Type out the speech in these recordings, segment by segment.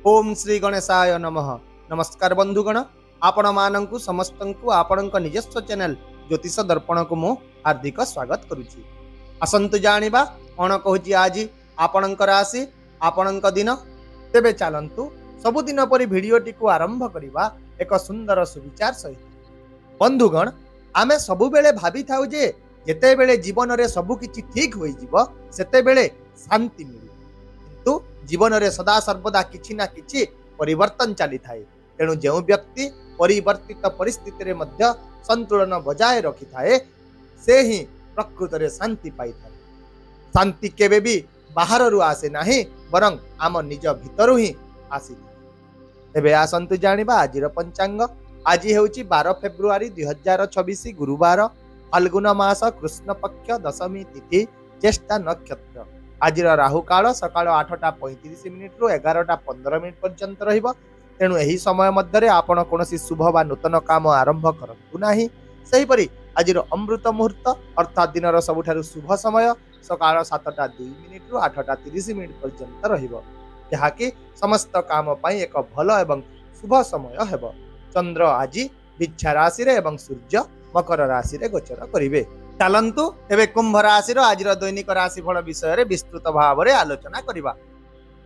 ओम श्री गणेशाय नमः। नमस्कार बंधुगण, आपण मानंकु समस्तंकु आपणक निजस्व चैनल ज्योतिष दर्पण को मु हार्दिक स्वागत करुछि। आसंतु जानिबा कोन कहूछि आज आपणक राशि आपणक दिन। तेबे चलंतु सबुदिन परि भिडियोटी को आरंभ करिबा एक सुंदर सुविचार सहित। बंधुगण, आमे सबु बेले भाबी थाउ जे जेते बेले जीवन रे सबु किछि ठीक होई जिवो सेते बेले शांति मिले, किंतु जीवन रे सदा सर्वदा किछि ना किछि परिवर्तन चली थाए। तेणु जो व्यक्ति परिवर्तित परिस्थिति रे मध्य संतुलन बजाय रखि थाए से ही प्रकृत रे शांति पाई थाए। शांति केबे भी बाहर रु आसे नाही, बरं आम निज भितरु ही आसी थाए। एबे आसंतु जानिबा आजिर पंचांग। आज हेउची 12 फेब्रुआरी 2026 गुरुवार, फाल्गुन मास कृष्ण पक्ष दशमी तिथि ज्येष्ठा नक्षत्र। आज राहु काल सकाळ 8:35 रु 11:15 पर्यंत रहिबो। तेणु एही समय मध्य आपण कोनोसी शुभ बा नूतन काम आरंभ करंतु नाही। सेहिपरि आज अमृत मुहूर्त अर्थात दिनर सबुठारु शुभ समय सकाळ 7:02 रु 8:30 पर्यंत रहिबो, जहाँकि समस्त काम पई एक भल एवं शुभ समय हेबो। चंद्र आज बिच्छा राशि रे एवं सूर्य मकर राशि रे गोचर करिवे। चलंतु एबे कुंभ राशि रो आज दैनिक राशिफल विषय रे विस्तृत भाव रे आलोचना करिबा।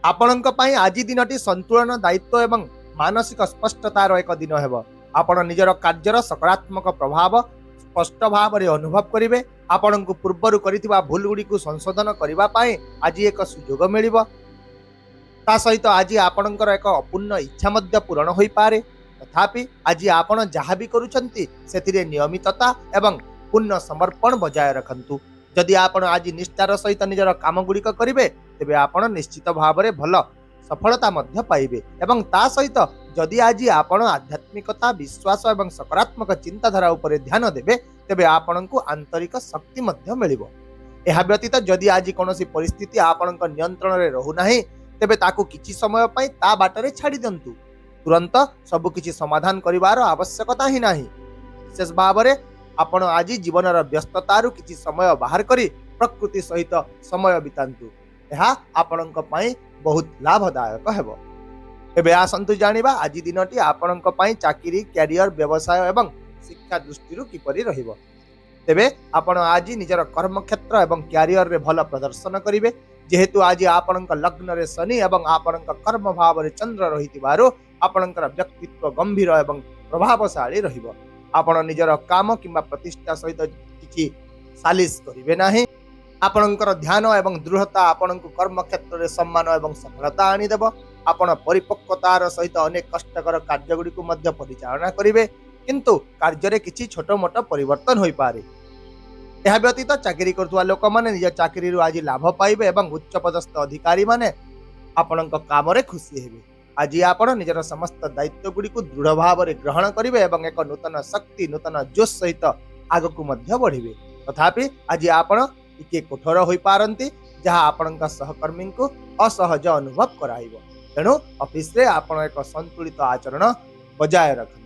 आपणक पई आज दिनटी संतुलन दायित्व एवं मानसिक स्पष्टतार एक दिन हेबो। आपण निजर कार्यर सकारात्मक प्रभाव स्पष्ट भाव रे अनुभव करिवे। आपणकु पूर्वरु करिथिबा भूल गुडी को संशोधन करिबा पई आज एक सुयोग मिलिबो। ता सहित आज आपणकर एक अपूर्ण इच्छा मध्य पूर्ण होई पारे। तथापि आज आपण जहा भी करूछंती सेतिरे नियमितता एवं पूर्ण समर्पण बजाय रखंतु। जदि आपण आज निष्ठार सहित निजर काम गुड़िक करिवे तेबे आपण निश्चित भाव रे भल सफलता मध्य पाइबे। एवं ता सहित जदि आज आपण आध्यात्मिकता विश्वास एवं सकारात्मक चिंताधारा उपरे ध्यान देबे तेबे आपणकु आंतरिक शक्ति मध्य मिलिबो। एहा व्यतीत जदि आज कोनोसी परिस्थिति आपणक नियंत्रण रे रहु नाही तेबे ताकु किछि समय पई ता बाटरे छाडी दंतु। तुरंत सब किछि समाधान करिवार आवश्यकता ही नाही। विशेष भाव रे आपण आज जीवनर व्यस्ततारु किछि समय बाहर करी प्रकृति सहित समय बितांतु। यह आपणक पई बहुत लाभदायक हेबो। एबे आसंतु जानिबा आज दिनटी आपणक पई चाकरी कैरियर व्यवसाय एवं शिक्षा दृष्टिरु किपरि रहिबो। तेबे आपण आज निजर कर्म क्षेत्र एवं कैरियर रे भल प्रदर्शन करिवे। जेहेतु आज आपणक लग्न रे शनि एवं आपणक कर्म भाव रे चंद्र रहितिबारु आपणकर व्यक्तित्व गंभीर एवं प्रभावशाली रहिबो। आपण निजर काम किंबा प्रतिष्ठा सहित किछि सालिस करिवे नाही। आपणकर ध्यान एवं दृढ़ता आपणकु कर्म क्षेत्र रे सम्मान एवं सफलता आनी देबो। आपण परिपक्वतार सहित अनेक कष्टकर कार्य गुडी को मध्य परिचालना करिवे, किंतु कार्य रे किछि छोट मोट परिवर्तन होई पारे। एहा व्यतीत चाकरी करथुवा लोक माने निज चाकरी रु आज लाभ पाइबे एवं उच्च पदस्थ अधिकारी माने आपणक काम रे खुशी हेबे। आज आपण निजर समस्त दायित्व गुडी को दृढ़ भाव रे ग्रहण करिवे एवं एक नूतन शक्ति नूतन जोश सहित आगकु मध्य बढ़िवे। तथापि आज आपण टिके कठोर होई पारंती, जहा आपणक सहकर्मी को असहज अनुभव कराइबो। तेणु ऑफिस रे आपण एक संतुलित आचरण बजाय रखन।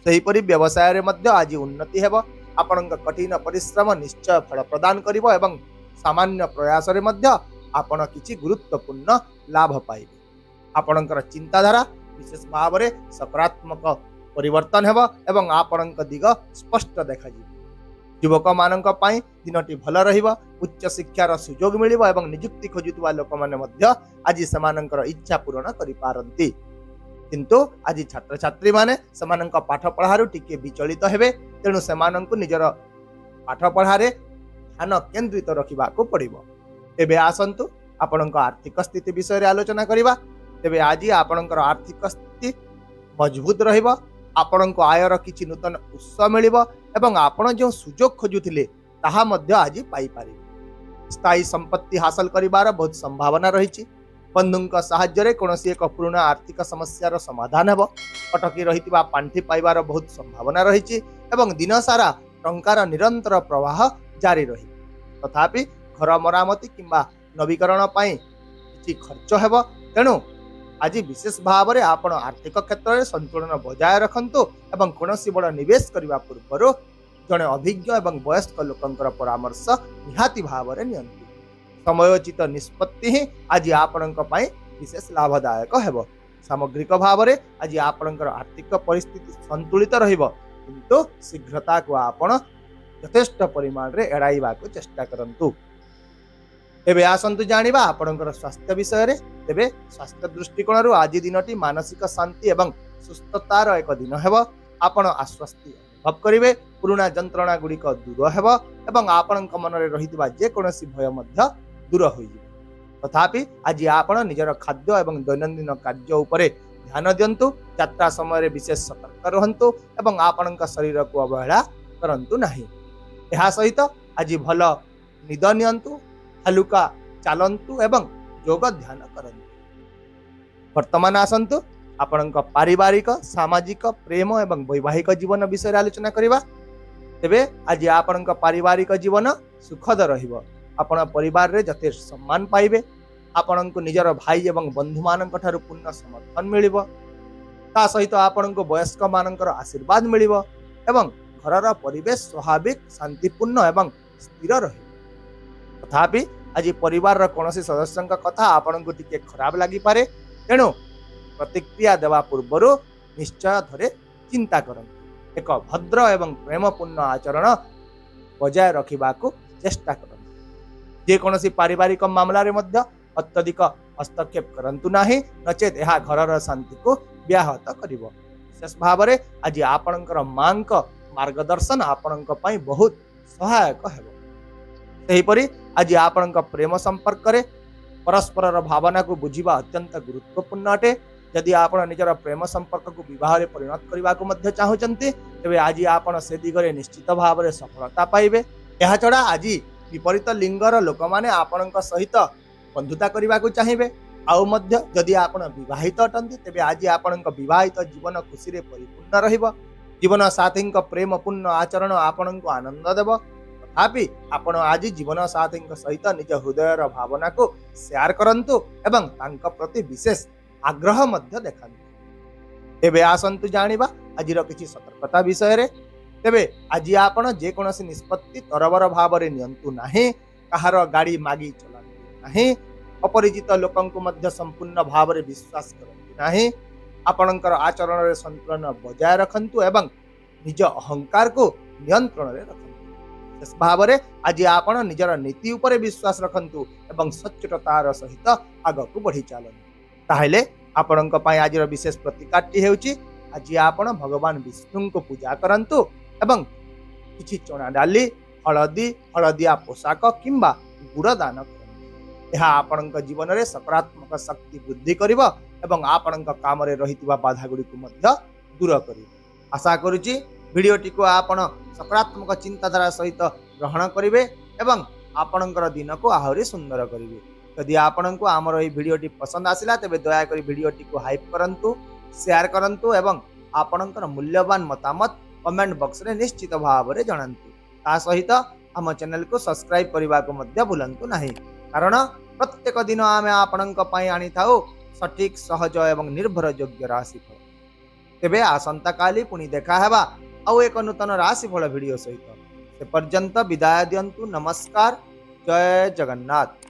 सेहिपरि व्यवसाय रे मध्य आज उन्नति हेबो। आपणक कठिन परिश्रम निश्चय फल प्रदान करिवो एवं सामान्य प्रयास रे मध्य आपण किछि गुरुत्वपूर्ण लाभ पाइबे। आपणकर चिंताधारा विशेष भाव रे सकारात्मक परिवर्तन हेबो एवं आपणक दिग स्पष्ट देखाजिबो। युवक मानक पई दिनटी भल रहिबो। उच्च शिक्षार सुयोग मिलिबो एवं नियुक्ति खोजुतुवा लोक माने मध्य आज समानकर इच्छा पूर्ण करि पारंती। किंतु आज छात्र छात्री माने समानक पाठ पढ़ारु टिके विचलित हेबे। तेणु समानंकु निजर पाठ पढ़ारे ध्यान केंद्रित रखिबा को पड़िबो। एबे आसंतु आपणक आर्थिक स्थिति विषय रे आलोचना करिबा। तेबे आज आपणकर आर्थिक स्थिति मजबूत रहिबो। आपणको आयर किछि नूतन उत्स मिलिबो एवं आपण जो सुयोग खोजुथिले ताहा मध्य आज पाई पारिबे। स्थायी संपत्ति हासिल करिवार बहुत संभावना रहिछि। बंधुक साहाय्य रे कोनोसी एक पूर्ण आर्थिक समस्यार समाधान हेबो। अटकी रहितिबा पांठी पाइबार बहुत संभावना रहिछि एवं दिन सारा टंकार निरंतर प्रवाह जारी रही। तथापि घर मरामती किंबा नवीकरण पई किछि खर्च हेबो। तेणु आज विशेष भाव रे आपण आर्थिक क्षेत्र में संतुलन बजाय रखंतु एवं कोनोसी बड़ निवेश करबा पूर्व जने अभिज्ञ एवं वयस्क लोकंकर परामर्श निहाती भाव रे नियंतु। समयोचित निष्पत्ति ही आज आपणक पई विशेष लाभदायक हेबो। सामग्रिक भाव में आज आपणकर आर्थिक परिस्थिति संतुलित रहिबो किंतु शीघ्रता को आपण यथेष्ट परिमाण रे एड़ाइबा को चेष्टा करंतु। एबे आसंतु जानिबा आपणकर स्वास्थ्य विषय रे। तेबे स्वास्थ्य दृष्टिकोण रु आज दिनटी मानसिक शांति एवं सुस्थतार एक दिन हेबो। आपण आश्वस्ति अनुभव करिवे, पुराना जंत्रणा गुड़िक दूर हेबो एवं आपणक मन रे रहितबा जे कोनोसी भय मध्य दूर होई जिवो। तथापि आज आपण निजर खाद्य एवं दैनंदिन कार्य उपरे ध्यान दियंतु। यात्रा समय विशेष सतर्क रहंतु एवं आपणक शरीर को अवहेला करंतु नाही। एहा सहित आज भल निद नियंतु, हलुका चालंतु एवं योग ध्यान करंतु। वर्तमान आसंतु आपणक पारिवारिक, सामाजिक, प्रेम एवं वैवाहिक जीवन विषय आलोचना करिबा। तेबे आज आपणक पारिवारिक जीवन सुखद रहिबो। आपण परिवार रे यथेष्ट सम्मान पाइबे। आपणक निजर भाई एवं बंधु मानक ठारू पूर्ण समर्थन मिलिबो। ता सहित आपणक वयस्क मानकर आशीर्वाद मिलिबो एवं घरर परिवेश स्वाभाविक, शांतिपूर्ण एवं स्थिर रहिबो। तथापि आज परिवार कौनसी सदस्य कथा आपण को टिके खराब लगी पारे, तेणु प्रतिक्रिया देवा पूर्व निश्चय थरे चिंता करंतु। एक भद्र एवं प्रेमपूर्ण आचरण बजाय रखा चेष्टा करंतु। जे कौनसी पारिवारिक मामला रे मध्य अत्यधिक हस्तक्षेप करंतु नाही, नचेत यह घरर शांति को व्याहत करिवो। विशेष भाव में आज आपणकर मांक मार्गदर्शन आपणक पई बहुत सहायक हेबो। सेहीपरि आज आपणक प्रेम संपर्क रे परस्पर भावना को बुझिबा अत्यंत गुरुत्वपूर्ण अटे। यदि आपण निजर प्रेम संपर्क को विवाह रे परिणत करबा को मध्य चाहुचंती, तेबे आज आपण से दिगरे निश्चित भाव में सफलता पाइबे। एहा छडा आज विपरीत लिंगर लोक माने आपणक सहित बंधुता करबा को चाहिबे। आउ मध्य यदि आपण विवाहित अटंती, तेबे आज आपणक विवाहित जीवन खुशी रे परिपूर्ण रहिबो। जीवन साथी प्रेमपूर्ण आचरण आपण को आनंद देव। तथापि आपण आज जीवन साथी सहित निज हृदयर भावना को शेयर करंतु एवं तांका प्रति विशेष आग्रह मध्य देखांतु। तेबे आसंतु जानिबा आजिर किछि सतर्कता विषय रे। तेबे आज आपण जे कोनोसी निष्पत्ति तरबर भाव रे नियंतु नाही, कहार गाड़ी मागी चलांतु नाही, अपरिचित लोकंकु मध्य संपूर्ण भाव रे विश्वास करंतु नाही। आपणकर आचरण रे संतुलन बजाय रखंतु एवं निज अहंकार को नियंत्रण रे रखंतु। इस भाव रे आज आपण निजर नीति उपरे विश्वास रखंतु एवं सच्चोटतार सहित आगकु बढ़ी चलंतु। ताहेले आपणक पई आजिर विशेष प्रतिकारटी हेउची आज आपण भगवान विष्णु को पूजा करंतु एवं किछि चना डाली, हळदी, हळदिया पोशाक किंबा गुड़ दान करंतु। यह आपणक जीवन रे सकारात्मक शक्ति वृद्धि करिवो एवं आपणक काम रे रहितबा बाधा गुडी को मध्य दूर करिवो। आशा करूची भिडियोटी को आपण सकारात्मक चिंताधारा सहित ग्रहण करिवे एवं आपणकर दिन को आहुरी सुंदर करिवे। यदि आपणको आमर एई भिडियोटी पसंद आसिला तेबे दया करी भिडियोटी को हाइप करंतु, शेयर करंतु एवं आपणकर मूल्यवान मतामत कमेंट बॉक्स रे निश्चित भाव रे जणांतु। ता सहित हम चैनल को सब्सक्राइब करबा को मध्य भूलंतु नाही, कारण प्रत्येक दिन आमे आपणक पई आनी थाउ सठिक, सहज एवं निर्भर योग्य राशिफल। तेबे आसंता काली पुणी देखा हेबा आउ एक नूतन राशिफल भिडियो सहित। से पर्यंत विदाय दियंतु। नमस्कार। जय जगन्नाथ।